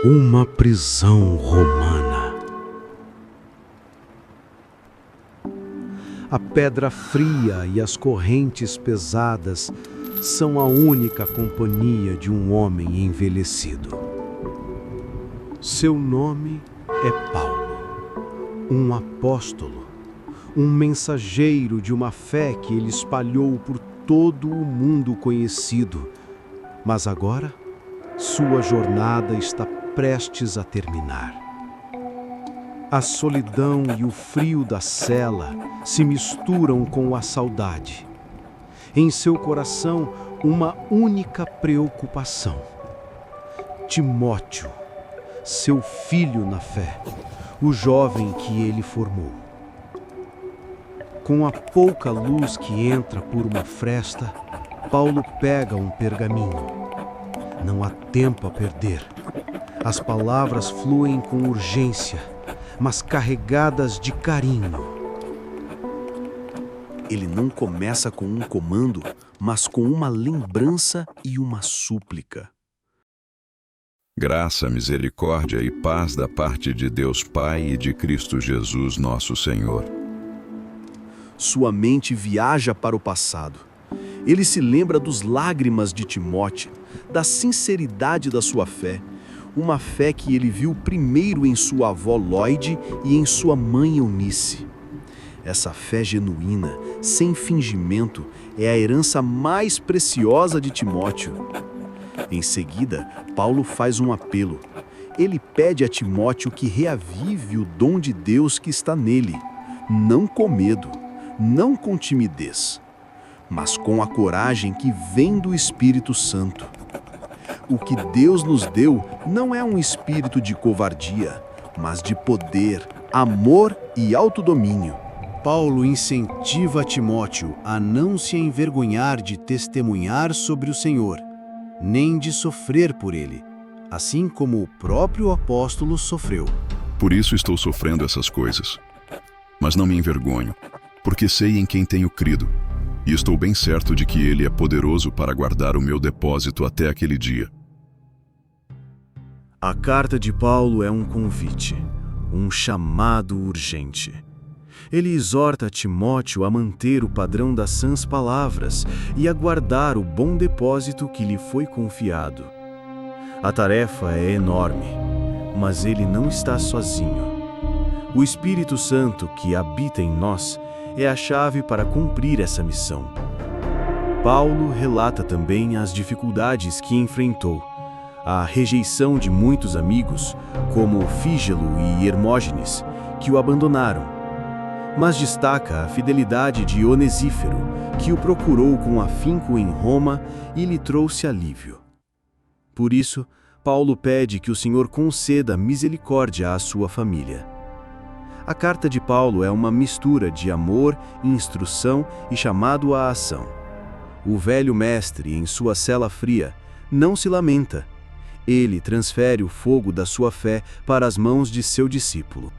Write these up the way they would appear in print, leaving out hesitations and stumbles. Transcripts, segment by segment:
Uma prisão romana. A pedra fria e as correntes pesadas são a única companhia de um homem envelhecido. Seu nome é Paulo, um apóstolo, um mensageiro de uma fé que ele espalhou por todo o mundo conhecido, mas agora sua jornada está prestes a terminar. A solidão e o frio da cela se misturam com a saudade. Em seu coração, uma única preocupação: Timóteo, seu filho na fé, o jovem que ele formou. Com a pouca luz que entra por uma fresta, Paulo pega um pergaminho. Não há tempo a perder. As palavras fluem com urgência, mas carregadas de carinho. Ele não começa com um comando, mas com uma lembrança e uma súplica. Graça, misericórdia e paz da parte de Deus Pai e de Cristo Jesus, nosso Senhor. Sua mente viaja para o passado. Ele se lembra dos lágrimas de Timóteo, da sinceridade da sua fé, uma fé que ele viu primeiro em sua avó Lloyd e em sua mãe Eunice. Essa fé genuína, sem fingimento, é a herança mais preciosa de Timóteo. Em seguida, Paulo faz um apelo. Ele pede a Timóteo que reavive o dom de Deus que está nele, não com medo, não com timidez, mas com a coragem que vem do Espírito Santo. O que Deus nos deu não é um espírito de covardia, mas de poder, amor e autodomínio. Paulo incentiva Timóteo a não se envergonhar de testemunhar sobre o Senhor, nem de sofrer por ele, assim como o próprio apóstolo sofreu. Por isso estou sofrendo essas coisas. Mas não me envergonho, porque sei em quem tenho crido, e estou bem certo de que Ele é poderoso para guardar o meu depósito até aquele dia. A carta de Paulo é um convite, um chamado urgente. Ele exorta Timóteo a manter o padrão das sãs palavras e a guardar o bom depósito que lhe foi confiado. A tarefa é enorme, mas ele não está sozinho. O Espírito Santo que habita em nós é a chave para cumprir essa missão. Paulo relata também as dificuldades que enfrentou, a rejeição de muitos amigos, como Fígelo e Hermógenes, que o abandonaram, mas destaca a fidelidade de Onesífero, que o procurou com afinco em Roma e lhe trouxe alívio. Por isso, Paulo pede que o Senhor conceda misericórdia à sua família. A carta de Paulo é uma mistura de amor, instrução e chamado à ação. O velho mestre, em sua cela fria, não se lamenta. Ele transfere o fogo da sua fé para as mãos de seu discípulo.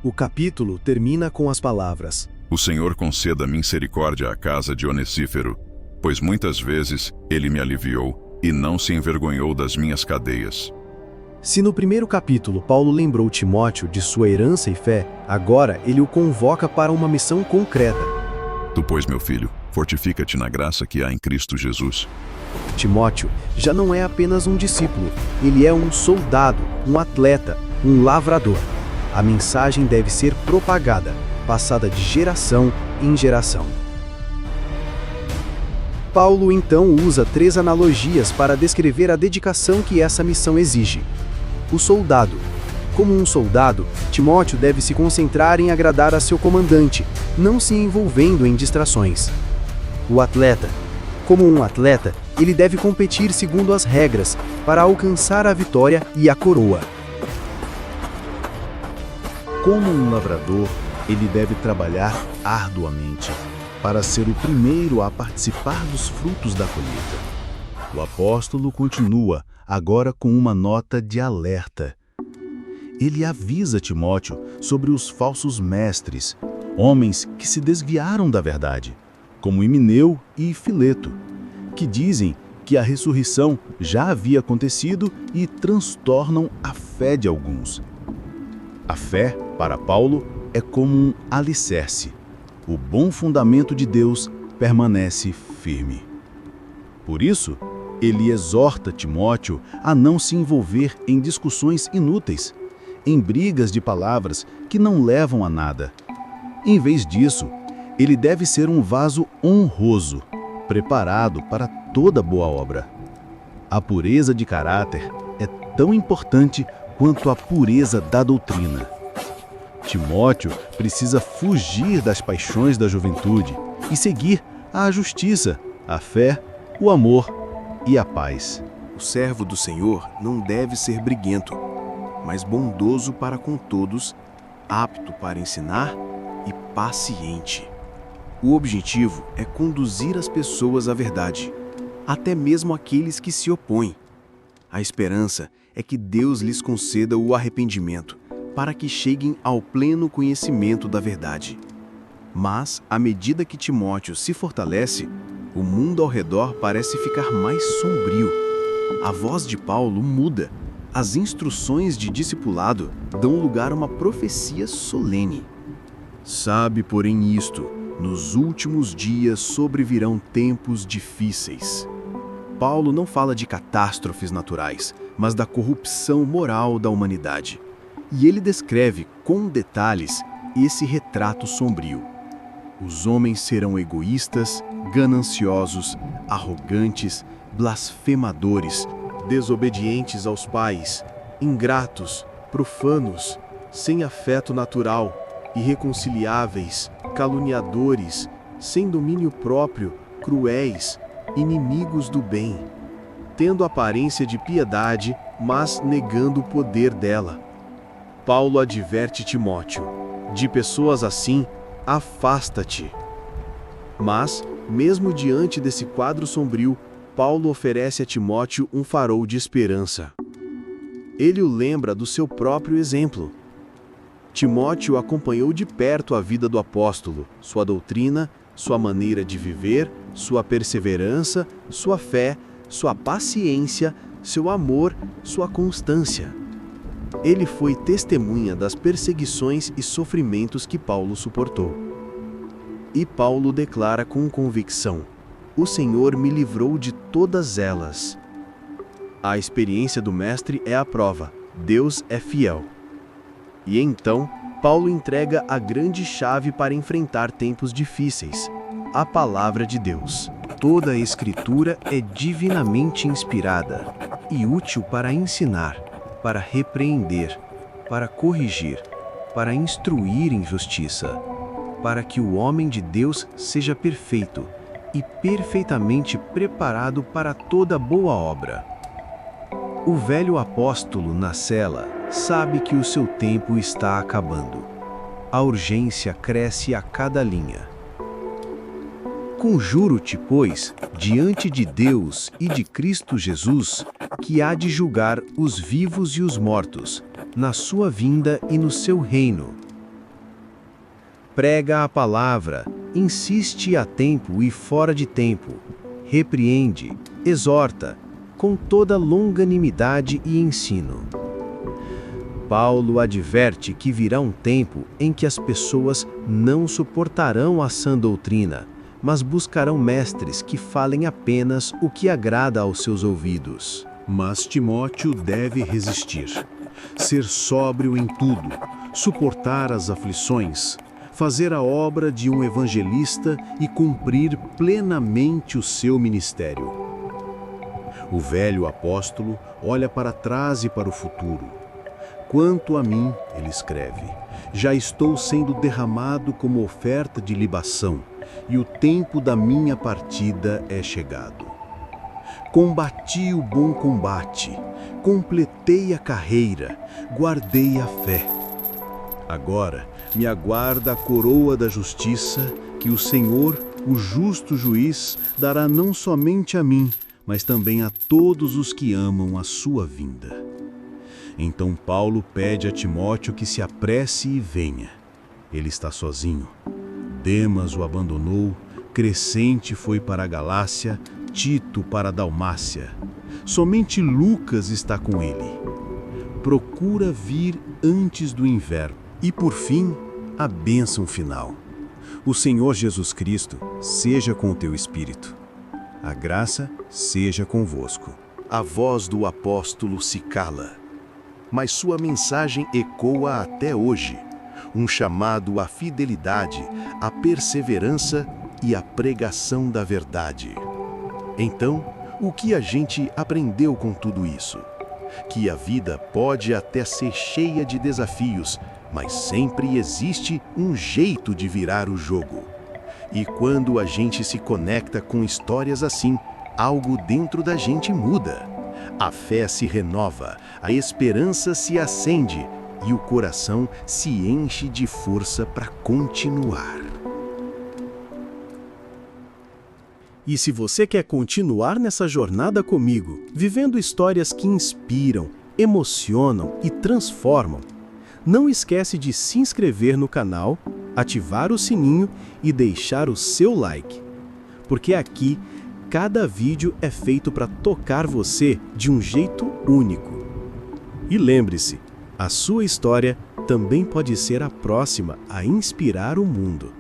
O capítulo termina com as palavras: O Senhor conceda misericórdia à casa de Onesífero, pois muitas vezes ele me aliviou e não se envergonhou das minhas cadeias. Se no primeiro capítulo Paulo lembrou Timóteo de sua herança e fé, agora ele o convoca para uma missão concreta. Tu, pois, meu filho, fortifica-te na graça que há em Cristo Jesus. Timóteo já não é apenas um discípulo, ele é um soldado, um atleta, um lavrador. A mensagem deve ser propagada, passada de geração em geração. Paulo então usa 3 analogias para descrever a dedicação que essa missão exige. O soldado. Como um soldado, Timóteo deve se concentrar em agradar a seu comandante, não se envolvendo em distrações. O atleta. Como um atleta, ele deve competir segundo as regras para alcançar a vitória e a coroa. Como um lavrador, ele deve trabalhar arduamente para ser o primeiro a participar dos frutos da colheita. O apóstolo continua, agora com uma nota de alerta. Ele avisa Timóteo sobre os falsos mestres, homens que se desviaram da verdade, como Himeneu e Fileto, que dizem que a ressurreição já havia acontecido e transtornam a fé de alguns. A fé, para Paulo, é como um alicerce. O bom fundamento de Deus permanece firme. Por isso, ele exorta Timóteo a não se envolver em discussões inúteis, em brigas de palavras que não levam a nada. Em vez disso, ele deve ser um vaso honroso, preparado para toda boa obra. A pureza de caráter é tão importante quanto a pureza da doutrina. Timóteo precisa fugir das paixões da juventude e seguir a justiça, a fé, o amor e a paz. O servo do Senhor não deve ser briguento, mas bondoso para com todos, apto para ensinar e paciente. O objetivo é conduzir as pessoas à verdade, até mesmo aqueles que se opõem. A esperança é que Deus lhes conceda o arrependimento, para que cheguem ao pleno conhecimento da verdade. Mas, à medida que Timóteo se fortalece, o mundo ao redor parece ficar mais sombrio. A voz de Paulo muda. As instruções de discipulado dão lugar a uma profecia solene. Sabe, porém, isto: nos últimos dias sobrevirão tempos difíceis. Paulo não fala de catástrofes naturais, mas da corrupção moral da humanidade. E ele descreve com detalhes esse retrato sombrio. Os homens serão egoístas, gananciosos, arrogantes, blasfemadores, desobedientes aos pais, ingratos, profanos, sem afeto natural, irreconciliáveis, caluniadores, sem domínio próprio, cruéis, inimigos do bem, tendo aparência de piedade, mas negando o poder dela. Paulo adverte Timóteo: de pessoas assim, afasta-te. Mas, mesmo diante desse quadro sombrio, Paulo oferece a Timóteo um farol de esperança. Ele o lembra do seu próprio exemplo. Timóteo acompanhou de perto a vida do apóstolo, sua doutrina, sua maneira de viver, sua perseverança, sua fé, sua paciência, seu amor, sua constância. Ele foi testemunha das perseguições e sofrimentos que Paulo suportou. E Paulo declara com convicção: o Senhor me livrou de todas elas. A experiência do mestre é a prova: Deus é fiel. E então, Paulo entrega a grande chave para enfrentar tempos difíceis: a palavra de Deus. Toda a Escritura é divinamente inspirada e útil para ensinar, para repreender, para corrigir, para instruir em justiça, para que o homem de Deus seja perfeito e perfeitamente preparado para toda boa obra. O velho apóstolo na cela sabe que o seu tempo está acabando. A urgência cresce a cada linha. Conjuro-te, pois, diante de Deus e de Cristo Jesus, que há de julgar os vivos e os mortos, na sua vinda e no seu reino. Prega a palavra, insiste a tempo e fora de tempo, repreende, exorta, com toda longanimidade e ensino. Paulo adverte que virá um tempo em que as pessoas não suportarão a sã doutrina, mas buscarão mestres que falem apenas o que agrada aos seus ouvidos. Mas Timóteo deve resistir, ser sóbrio em tudo, suportar as aflições, fazer a obra de um evangelista e cumprir plenamente o seu ministério. O velho apóstolo olha para trás e para o futuro. Quanto a mim, ele escreve, já estou sendo derramado como oferta de libação, e o tempo da minha partida é chegado. Combati o bom combate, completei a carreira, guardei a fé. Agora me aguarda a coroa da justiça, que o Senhor, o justo juiz, dará não somente a mim, mas também a todos os que amam a sua vinda. Então Paulo pede a Timóteo que se apresse e venha. Ele está sozinho. Demas o abandonou, Crescente foi para a Galácia, Tito para a Dalmácia. Somente Lucas está com ele. Procura vir antes do inverno. E por fim, a bênção final. O Senhor Jesus Cristo seja com o teu espírito. A graça seja convosco. A voz do apóstolo se cala, mas sua mensagem ecoa até hoje, um chamado à fidelidade, à perseverança e à pregação da verdade. Então, o que a gente aprendeu com tudo isso? Que a vida pode até ser cheia de desafios, mas sempre existe um jeito de virar o jogo. E quando a gente se conecta com histórias assim, algo dentro da gente muda. A fé se renova, a esperança se acende e o coração se enche de força para continuar. E se você quer continuar nessa jornada comigo, vivendo histórias que inspiram, emocionam e transformam, não esquece de se inscrever no canal, ativar o sininho e deixar o seu like. Porque aqui, cada vídeo é feito para tocar você de um jeito único. E lembre-se, a sua história também pode ser a próxima a inspirar o mundo.